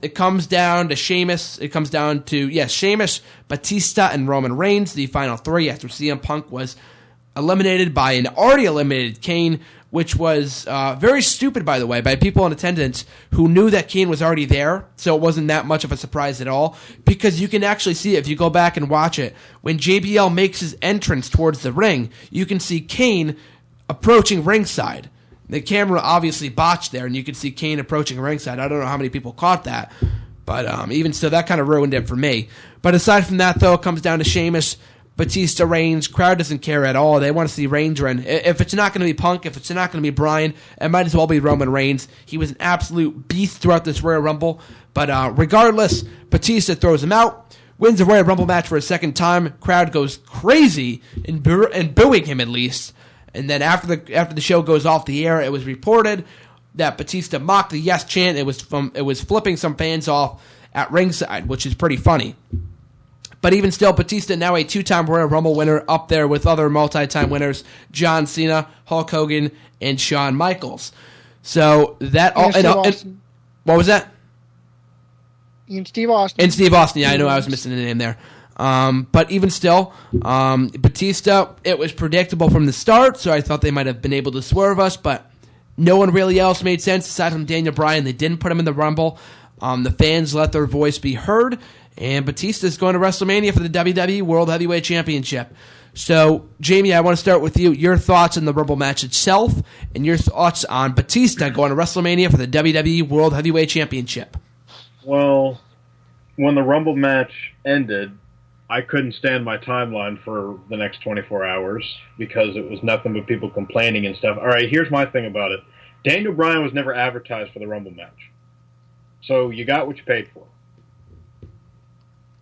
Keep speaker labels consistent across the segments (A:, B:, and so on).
A: it comes down to Sheamus. It comes down to, Sheamus, Batista, and Roman Reigns, the final three, after CM Punk was eliminated by an already eliminated Kane, which was very stupid, by the way, by people in attendance who knew that Kane was already there, so it wasn't that much of a surprise at all, because you can actually see it if you go back and watch it. When JBL makes his entrance towards the ring, you can see Kane approaching ringside. The camera obviously botched there, and you can see Kane approaching ringside. I don't know how many people caught that, but even still, that kind of ruined it for me. But aside from that, though, it comes down to Sheamus, Batista, Reigns. Crowd doesn't care at all. They want to see Reigns win. If it's not going to be Punk, if it's not going to be Bryan, it might as well be Roman Reigns. He was an absolute beast throughout this Royal Rumble. But regardless, Batista throws him out, wins the Royal Rumble match for a second time. Crowd goes crazy and booing him, at least. And then after the show goes off the air, it was reported that Batista mocked the yes chant. It was flipping some fans off at ringside, which is pretty funny. But even still, Batista, now a two-time Royal Rumble winner, up there with other multi-time winners, John Cena, Hulk Hogan, and Shawn Michaels. So that all. And what was that?
B: And Steve Austin.
A: And Steve Austin. Yeah, I know I was missing a name there. But even still, Batista, it was predictable from the start, so I thought they might have been able to swerve us, but no one really else made sense aside from Daniel Bryan. They didn't put him in the Rumble. The fans let their voice be heard. And Batista's going to WrestleMania for the WWE World Heavyweight Championship. So, Jamie, I want to start with you. Your thoughts on the Rumble match itself, and your thoughts on Batista going to WrestleMania for the WWE World Heavyweight Championship.
C: Well, when the Rumble match ended, I couldn't stand my timeline for the next 24 hours because it was nothing but people complaining and stuff. All right, here's my thing about it. Daniel Bryan was never advertised for the Rumble match. So you got what you paid for.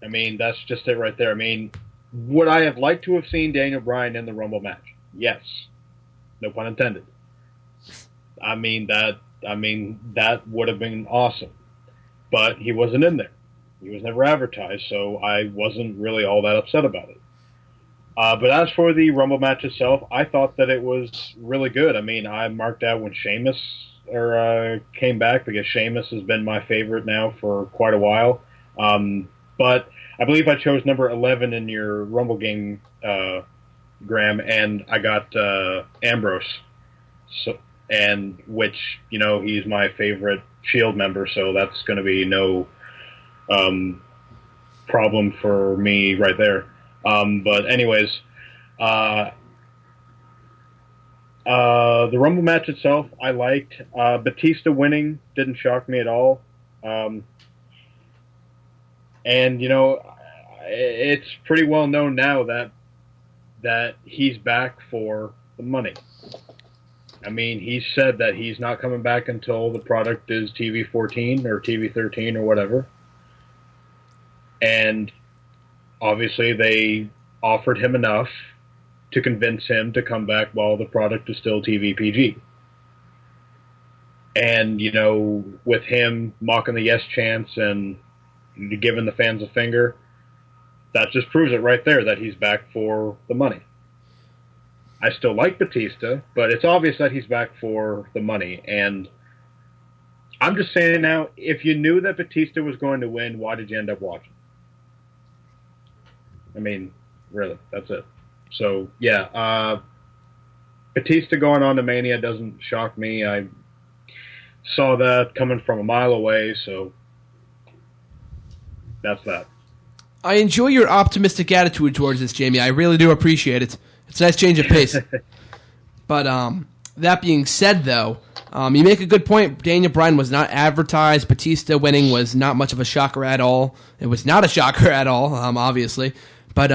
C: I mean, that's just it right there. I mean, would I have liked to have seen Daniel Bryan in the Rumble match? Yes. No pun intended. I mean, that would have been awesome. But he wasn't in there. He was never advertised, so I wasn't really all that upset about it. But as for the Rumble match itself, I thought that it was really good. I mean, I marked out when Sheamus came back because Sheamus has been my favorite now for quite a while. But I believe I chose number 11 in your Rumble game, Graham, and I got Ambrose. So, and which, you know, he's my favorite Shield member, so that's going to be no problem for me right there. But anyways, the Rumble match itself, I liked. Batista winning didn't shock me at all. And, you know, it's pretty well known now that he's back for the money. I mean, he said that he's not coming back until the product is TV 14 or TV 13 or whatever. And obviously they offered him enough to convince him to come back while the product is still TV PG. And, you know, with him mocking the yes chants and giving the fans a finger, that just proves it right there that he's back for the money. I still like Batista, but it's obvious that he's back for the money. And I'm just saying now, if you knew that Batista was going to win, why did you end up watching? I mean, really, that's it. So, yeah, Batista going on to Mania doesn't shock me. I saw that coming from a mile away, so that's that.
A: I enjoy your optimistic attitude towards this, Jamie. I really do appreciate it. It's a nice change of pace. But that being said, though, you make a good point. Daniel Bryan was not advertised. Batista winning was not much of a shocker at all. It was not a shocker at all, obviously. But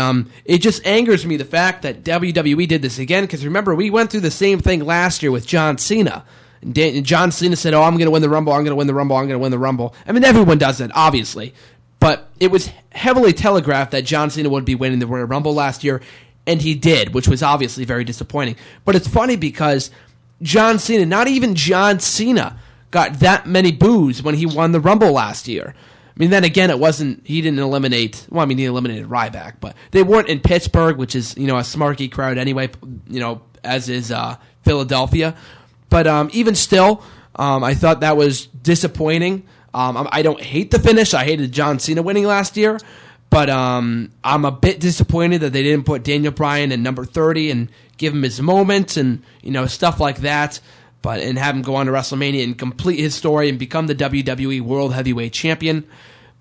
A: it just angers me, the fact that WWE did this again, because remember, we went through the same thing last year with John Cena. And John Cena said, I'm going to win the Rumble, I'm going to win the Rumble, I'm going to win the Rumble. I mean, everyone does that, obviously. But it was heavily telegraphed that John Cena would be winning the Royal Rumble last year, and he did, which was obviously very disappointing. But it's funny because John Cena, not even John Cena, got that many boos when he won the Rumble last year. I mean, then again, he didn't eliminate, he eliminated Ryback, but they weren't in Pittsburgh, which is, a smarky crowd anyway, as is Philadelphia. But even still, I thought that was disappointing. I don't hate the finish. I hated John Cena winning last year. But I'm a bit disappointed that they didn't put Daniel Bryan in number 30 and give him his moment and stuff like that. And have him go on to WrestleMania and complete his story and become the WWE World Heavyweight Champion.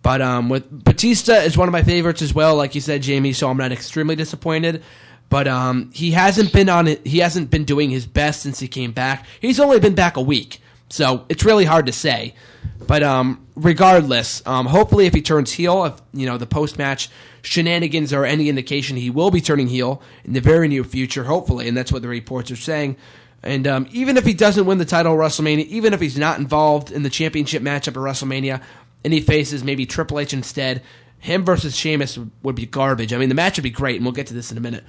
A: But with Batista is one of my favorites as well, like you said, Jamie. So I'm not extremely disappointed. But he hasn't been on it. He hasn't been doing his best since he came back. He's only been back a week, so it's really hard to say. But regardless, hopefully if he turns heel, if the post-match shenanigans are any indication, he will be turning heel in the very near future, hopefully, and that's what the reports are saying. And even if he doesn't win the title at WrestleMania, even if he's not involved in the championship matchup at WrestleMania, and he faces maybe Triple H instead, him versus Sheamus would be garbage. I mean, the match would be great, and we'll get to this in a minute.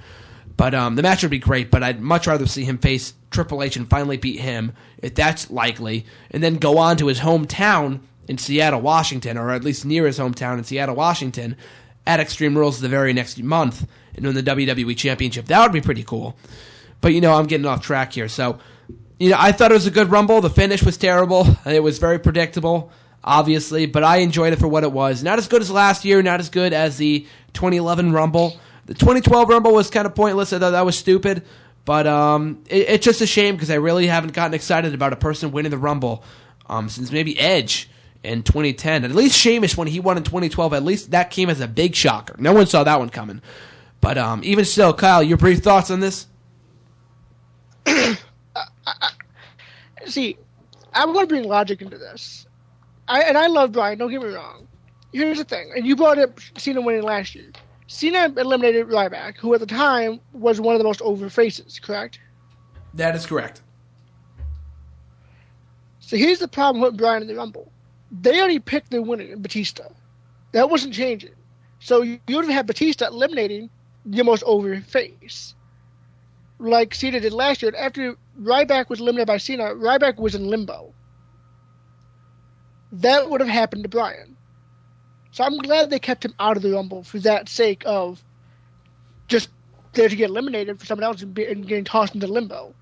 A: But the match would be great, but I'd much rather see him face Triple H and finally beat him, if that's likely, and then go on to his hometown in Seattle, Washington, or at least near his hometown in Seattle, Washington, at Extreme Rules the very next month, and win the WWE Championship. That would be pretty cool. But, I'm getting off track here. So, I thought it was a good Rumble. The finish was terrible. It was very predictable, obviously, but I enjoyed it for what it was. Not as good as last year, not as good as the 2011 Rumble. The 2012 Rumble was kind of pointless. I thought that was stupid. But it's just a shame because I really haven't gotten excited about a person winning the Rumble since maybe Edge in 2010. At least Sheamus, when he won in 2012, at least that came as a big shocker. No one saw that one coming. But even still, Kyle, your brief thoughts on this?
B: See, I want to bring logic into this. I love Bryan, don't get me wrong. Here's the thing, and you brought up Cena winning last year. Cena eliminated Ryback, who at the time was one of the most over faces, correct?
A: That is correct.
B: So here's the problem with Bryan in the Rumble. They already picked their winner in Batista. That wasn't changing. So you would have had Batista eliminating the most over face. Like Cena did last year. After Ryback was eliminated by Cena, Ryback was in limbo. That would have happened to Bryan. So I'm glad they kept him out of the Rumble for that sake of just there to get eliminated for someone else and getting tossed into limbo.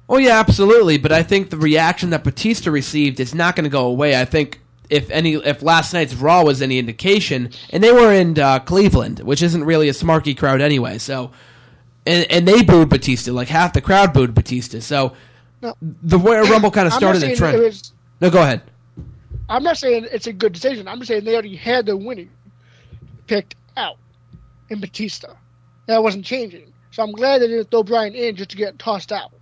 A: Oh, yeah, absolutely. But I think the reaction that Batista received is not going to go away. I think if last night's Raw was any indication, and they were in Cleveland, which isn't really a smarky crowd anyway, so and they booed Batista, like half the crowd booed Batista. So the Royal Rumble kind of started a trend. No, go ahead.
B: I'm not saying it's a good decision. I'm just saying they already had their winner picked out in Batista. That wasn't changing. So I'm glad they didn't throw Bryan in just to get tossed out.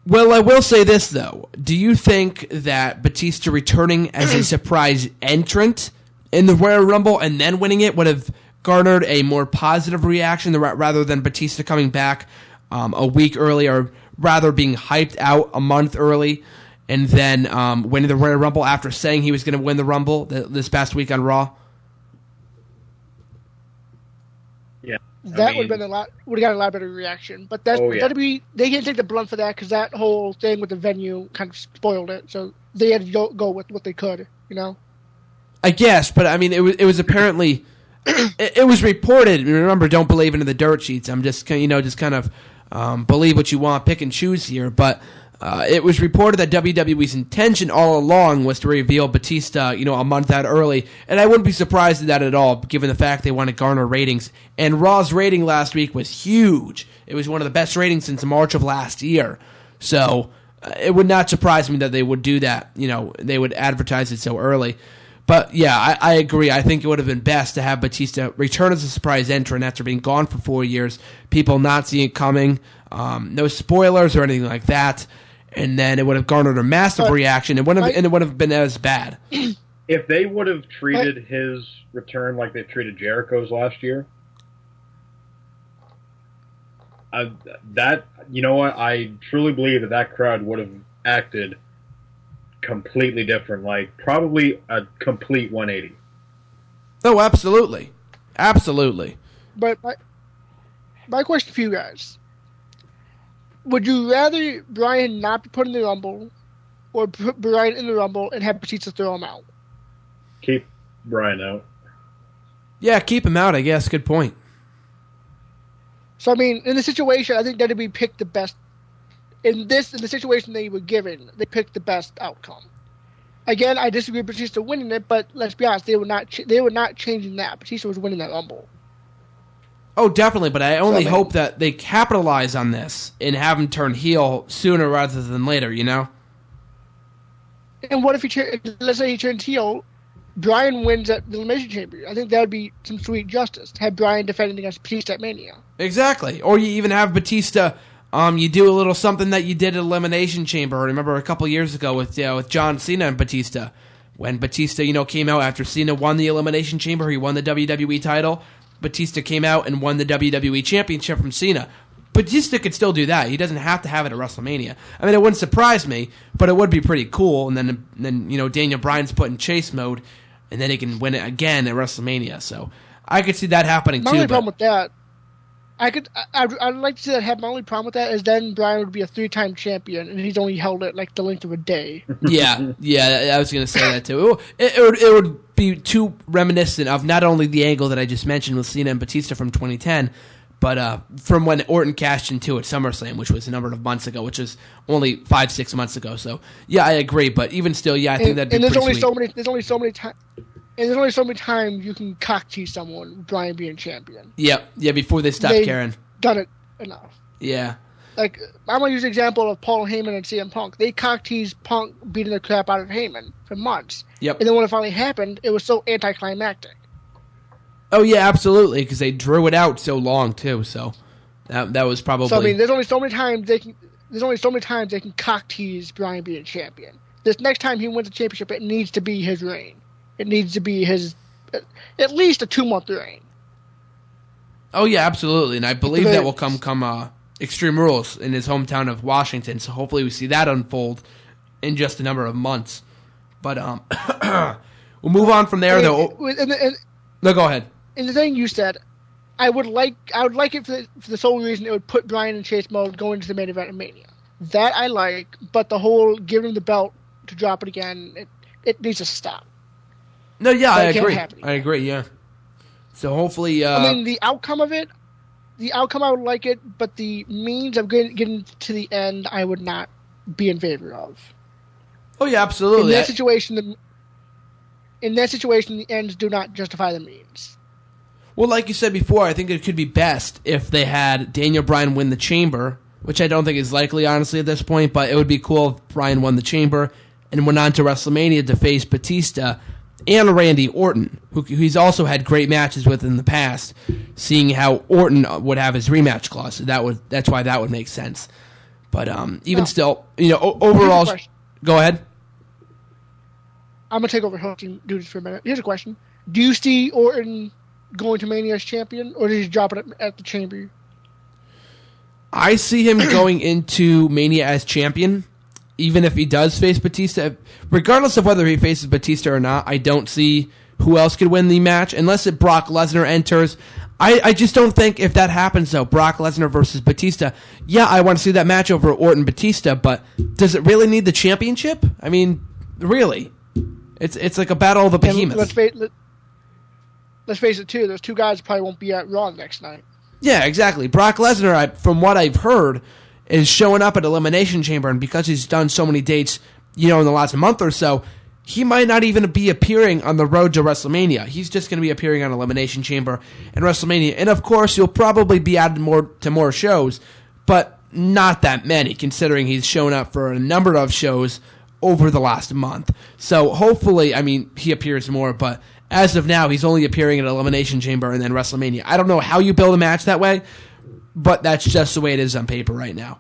A: Well, I will say this, though. Do you think that Batista returning as a surprise entrant in the Royal Rumble and then winning it would have garnered a more positive reaction rather than Batista coming back a week early, or rather being hyped out a month early and then winning the Royal Rumble after saying he was going to win the Rumble this past week on Raw?
C: Yeah,
B: that would have got a lot better reaction. But that'd be, they can't take the blunt for that because that whole thing with the venue kind of spoiled it. So they had to go with what they could,
A: I guess, but I mean, it was apparently it was reported. Remember, don't believe into the dirt sheets. I'm just kind of believe what you want, pick and choose here, but. It was reported that WWE's intention all along was to reveal Batista, a month out early, and I wouldn't be surprised at that at all, given the fact they want to garner ratings. And Raw's rating last week was huge. It was one of the best ratings since March of last year. So it would not surprise me that they would do that. They would advertise it so early. But yeah, I agree. I think it would have been best to have Batista return as a surprise entrant after being gone for 4 years, people not seeing it coming, no spoilers or anything like that. And then it would have garnered a massive reaction. And it would have been as bad.
C: If they would have treated his return like they treated Jericho's last year, I truly believe that crowd would have acted completely different, like probably a complete 180.
A: Oh, absolutely. Absolutely.
B: But my question for you guys. Would you rather Bryan not be put in the Rumble or put Bryan in the Rumble and have Batista throw him out?
C: Keep Bryan out.
A: Yeah, keep him out, I guess. Good point.
B: So, I mean, in the situation, I think WWE picked the best in the situation they were given, they picked the best outcome. Again, I disagree with Batista winning it, but let's be honest, they were not changing that. Batista was winning that Rumble.
A: Oh, definitely, but I only hope that they capitalize on this and have him turn heel sooner rather than later, you know?
B: And what if let's say he turns heel, Bryan wins at the Elimination Chamber? I think that would be some sweet justice to have Bryan defending against Batista at Mania.
A: Exactly. Or you even have Batista, you do a little something that you did at Elimination Chamber. Remember a couple years ago with John Cena and Batista. When Batista, came out after Cena won the Elimination Chamber, he won the WWE title. Batista came out and won the WWE Championship from Cena. Batista could still do that. He doesn't have to have it at WrestleMania. I mean, it wouldn't surprise me, but it would be pretty cool. And then Daniel Bryan's put in chase mode, and then he can win it again at WrestleMania. So I could see that happening too.
B: My only problem with that, I'd like to see that happen. My only problem with that is then Bryan would be a 3-time champion, and he's only held it like the length of a day.
A: Yeah, I was going to say that too. It would be too reminiscent of not only the angle that I just mentioned with Cena and Batista from 2010, but from when Orton cashed into at SummerSlam, which was a number of months ago, which is only 5-6 months ago. So yeah, I agree. But even still, yeah, I think that'd be pretty sweet.
B: There's only so many times. And there's only so many times you can cock tease someone, Bryan being champion.
A: Yeah, before they stop caring.
B: Done it enough.
A: Yeah.
B: Like, I'm going to use the example of Paul Heyman and CM Punk. They cock teased Punk beating the crap out of Heyman for months.
A: Yep.
B: And then when it finally happened, it was so anticlimactic.
A: Oh, yeah, absolutely, because they drew it out so long, too, so that was probably...
B: So, I mean, there's only so many times they can cock tease Bryan being champion. This next time he wins the championship, it needs to be his reign. It needs to be his, at least a 2-month reign.
A: Oh, yeah, absolutely. And I believe that will come Extreme Rules in his hometown of Washington. So hopefully we see that unfold in just a number of months. But we'll move on from there, though. No, go ahead.
B: And the thing you said, I would like it for the sole reason it would put Bryan in chase mode going into the main event of Mania. That I like, but the whole giving him the belt to drop it again, it needs to stop.
A: No, yeah, I agree, yeah. So hopefully...
B: I mean, the outcome of it, I would like it, but the means of getting to the end, I would not be in favor of.
A: Oh, yeah, absolutely.
B: In that situation, the ends do not justify the means.
A: Well, like you said before, I think it could be best if they had Daniel Bryan win the Chamber, which I don't think is likely, honestly, at this point, but it would be cool if Bryan won the Chamber and went on to WrestleMania to face Batista and Randy Orton, who he's also had great matches with in the past, seeing how Orton would have his rematch clause. So that's why that would make sense. But still, overall... Go ahead.
B: I'm going to take over hosting duties for a minute. Here's a question. Do you see Orton going to Mania as champion, or did he drop it at the Chamber?
A: I see him going into Mania as champion. Even if he does face Batista, regardless of whether he faces Batista or not, I don't see who else could win the match unless Brock Lesnar enters. I just don't think if that happens, though, Brock Lesnar versus Batista, yeah, I want to see that match over Orton-Batista, but does it really need the championship? I mean, really? It's like a battle of the behemoths.
B: Let's face it, too. Those two guys probably won't be at Raw next night.
A: Yeah, exactly. Brock Lesnar, from what I've heard, is showing up at Elimination Chamber, and because he's done so many dates, in the last month or so, he might not even be appearing on the road to WrestleMania. He's just going to be appearing on Elimination Chamber and WrestleMania. And of course, you'll probably be added to more shows, but not that many, considering he's shown up for a number of shows over the last month. So hopefully, he appears more, but as of now, he's only appearing at Elimination Chamber and then WrestleMania. I don't know how you build a match that way, but that's just the way it is on paper right now.